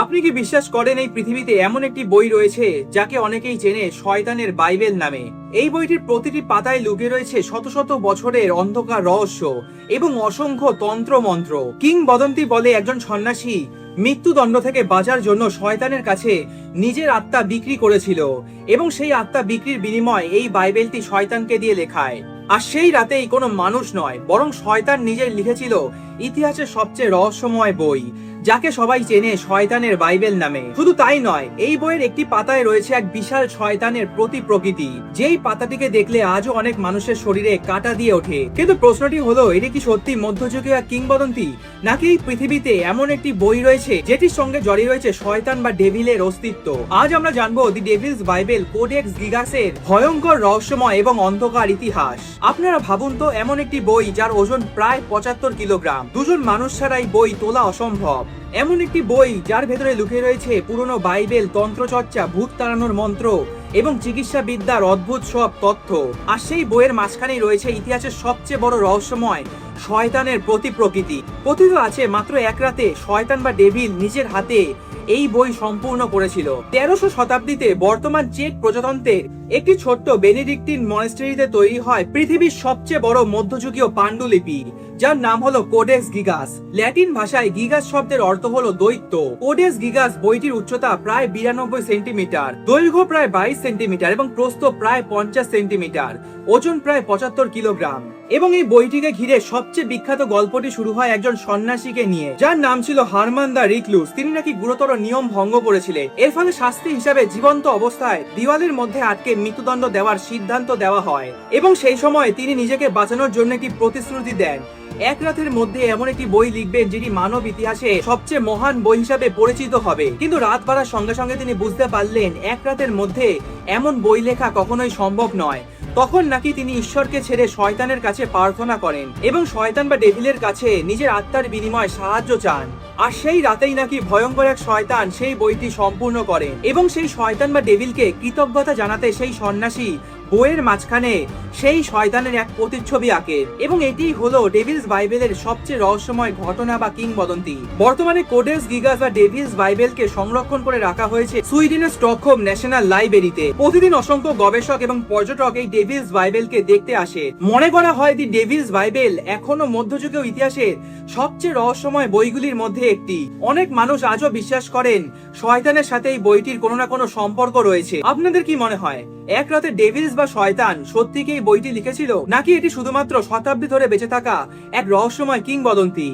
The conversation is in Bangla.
আপনি কি বিশ্বাস করেন এই পৃথিবীতে এমন একটি বই রয়েছে যাকে অনেকেই চেনে শয়তানের বাইবেল নামে? এই বইটির প্রতিটি পাতায় লুকিয়ে রয়েছে শত শত বছরের অন্ধকার রহস্য এবং অসংখ্য তন্ত্র মন্ত্র। কিংবদন্তি বলে একজন সন্ন্যাসী মৃত্যুদণ্ড থেকে বাঁচার জন্য শয়তানের কাছে নিজের আত্মা বিক্রি করেছিল এবং সেই আত্মা বিক্রির বিনিময়ে এই বাইবেলটি শয়তানকে দিয়ে লেখায়। আর সেই রাতেই কোনো মানুষ নয় বরং শয়তান নিজেই লিখেছিল ইতিহাসের সবচেয়ে রহস্যময় বই, যাকে সবাই চেনে শয়তানের বাইবেল নামে। শুধু তাই নয়, এই বইয়ের একটি পাতায় রয়েছে এক বিশাল শয়তানের প্রতিকৃতি, যেই পাতাটিকে দেখলে আজও অনেক মানুষের শরীরে কাঁটা দিয়ে ওঠে। কিন্তু প্রশ্নটি হলো, এটি কি সত্যি মধ্যযুগীয় কিংবদন্তি, নাকি এই পৃথিবীতে এমন একটি বই রয়েছে যেটির সঙ্গে জড়িয়ে রয়েছে শয়তান বা ডেভিলের অস্তিত্ব? আজ আমরা জানবো দি ডেভিলস বাইবেল কোডেক্স গিগাসের ভয়ঙ্কর রহস্যময় এবং অন্ধকার ইতিহাস। আপনারা ভাবুন তো, এমন একটি বই যার ওজন প্রায় 75 কিলোগ্রাম, দুজন মানুষ ছাড়া এই বই তোলা অসম্ভব। এমন একটি বই যার ভেতরে লুকিয়ে রয়েছে পুরনো বাইবেল, তন্ত্রচর্চা, ভূত তাড়ানোর মন্ত্র এবং চিকিৎসা বিদ্যার অদ্ভুত সব তথ্য। আর সেই বইয়ের মাঝখানেই রয়েছে ইতিহাসের সবচেয়ে বড় রহস্যময় শয়তানের প্রতিকৃতি। কথিত আছে মাত্র এক রাতে শয়তান বা ডেভিল নিজের হাতে এই বই সম্পূর্ণ করেছিল। 1300 শতাব্দীতে বর্তমান চেক প্রজাতন্ত্রের একটি ছোট্ট বেনেডিক্টিন মনেস্ট্রিতে তৈরি হয় পৃথিবীর সবচেয়ে বড় মধ্যযুগীয় পাণ্ডুলিপি, যার নাম হলো কোডেক্স গিগাস। ল্যাটিন ভাষায় গিগাস শব্দের অর্থ হলো দৈত্য। কোডেক্স গিগাস বইটির উচ্চতা প্রায় 92 সেন্টিমিটার, দৈর্ঘ্য প্রায় 22 সেন্টিমিটার এবং প্রস্থ প্রায় 50 সেন্টিমিটার, ওজন প্রায় 75 কিলোগ্রাম। এবং এই বইটিকে ঘিরে সবচেয়ে বিখ্যাত গল্পটি শুরু হয় একজন সন্ন্যাসীকে নিয়ে, যার নাম ছিল হারমান দা রিক্লুস। তিনি নাকি গুরুতর নিয়ম ভঙ্গ করেছিলেন। এর ফলে শাস্তি হিসাবে জীবন্ত অবস্থায় দেওয়ালের মধ্যে আটকে মৃত্যুদণ্ড দেওয়ার সিদ্ধান্ত দেওয়া হয় এবং সেই সময় তিনি নিজেকে বাঁচানোর জন্য একটি প্রতিশ্রুতি দেন। এক রাতের মধ্যে এমন একটি বই লিখবেন যেটি মানব ইতিহাসে সবচেয়ে মহান বই হিসাবে পরিচিত হবে। কিন্তু রাত বাড়ার সঙ্গে সঙ্গে তিনি বুঝতে পারলেন এক রাতের মধ্যে এমন বই লেখা কখনোই সম্ভব নয়। তখন নাকি তিনি ঈশ্বরকে ছেড়ে শয়তানের কাছে প্রার্থনা করেন এবং শয়তান বা ডেভিলের কাছে নিজের আত্মার বিনিময়ে সাহায্য চান। আর সেই রাতেই নাকি ভয়ঙ্কর এক শয়তান সেই বইটি সম্পূর্ণ করেন এবং সেই শয়তান বা ডেভিলকে কৃতজ্ঞতা জানাতে সেই সন্ন্যাসী বইয়ের মাঝখানে সেই শয়তানের এক প্রতিচ্ছবি আঁকেন এবং এটি হলো ডেভিলস বাইবেলের সবচেয়ে রহস্যময় ঘটনা বা কিংবদন্তি। বর্তমানে কোডেক্স গিগাস বা ডেভিলস বাইবেলকে সংরক্ষণ করে রাখা হয়েছে সুইডেনের স্টকহোম ন্যাশনাল লাইব্রেরিতে। প্রতিদিন অসংখ্য গবেষক এবং পর্যটক এই ডেভিলস বাইবেলকে দেখতে আসে। মনে করা হয় দি ডেভিলস বাইবেল এখনো মধ্যযুগীয় ইতিহাসের সবচেয়ে রহস্যময় বইগুলির মধ্যে একটি। অনেক মানুষ আজও বিশ্বাস করেন শয়তানের সাথে এই বইটির কোনো না কোনো সম্পর্ক রয়েছে। আপনাদের কি মনে হয়, এক রাতে ডেভিলস বা শয়তান সত্যি কি এই বইটি লিখেছিল, নাকি এটি শুধুমাত্র শতাব্দী ধরে বেঁচে থাকা এক রহস্যময় কিংবদন্তি?